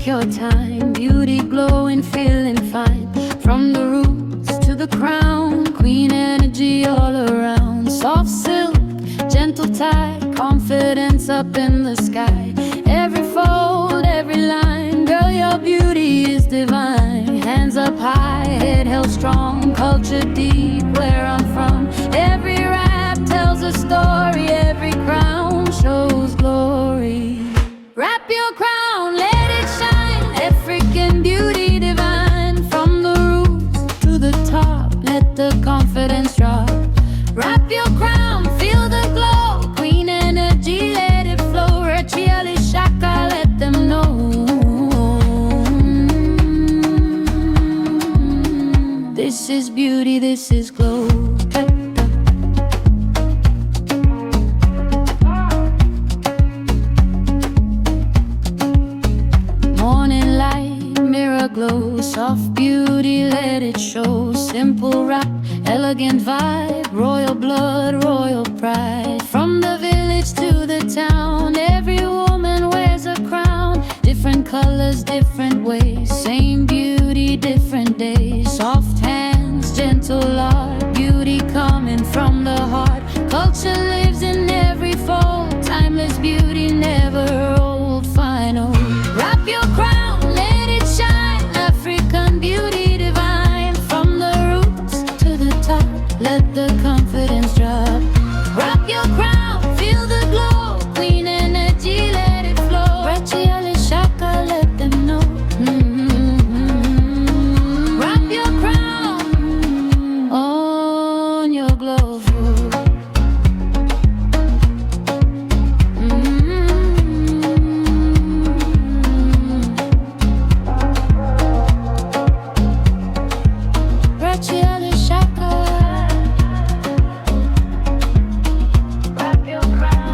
your time. Beauty glowing, feeling fine. From the roots to the crown, queen energy all around. Soft silk, gentle tide, confidence up in the sky. Every fold, every line, girl, your beauty is divine. Hands up high, head held strong, culture deep where I'm from. Every rap tells a story, every crown shows glory. Wrap your crown, let it shine, African beauty divine. From the roots to the top, let the confidence drop. Wrap your crown, feel the glow, queen energy, let it flow. Rachiali Shaka, let them know. This is beauty, this is glow. Morning light, mirror glow, soft beauty, let it show. Simple rap, elegant vibe, royal blood, royal pride. From the village to the town, every woman wears a crown. Different colors, different ways, same beauty, different days. Soft hands, gentle art, beauty coming from the heart. Culture lives in every fold, timeless beauty, never old, final. Wrap your crown, let it shine, African beauty divine. From the roots to the top, let the confidence drop. Wrap your crown, feel the glow, queen energy, let it flow. Rachiali Shaka, let them know. Wrap your crown on your glow. Rachiali Shaka, wrap your crown.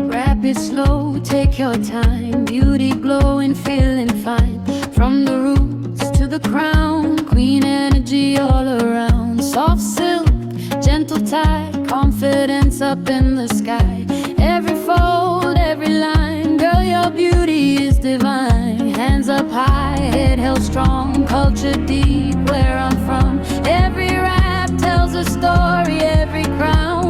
Wrap it slow, take your time. Beauty glowing, feeling fine. From the roots to the crown, queen energy all around. Soft silk, gentle tide, confidence up in the sky. Every fold, every line, girl, your beauty is divine. Hands up high, head held strong, culture deep where I'm from. Every rap tells a story, every crown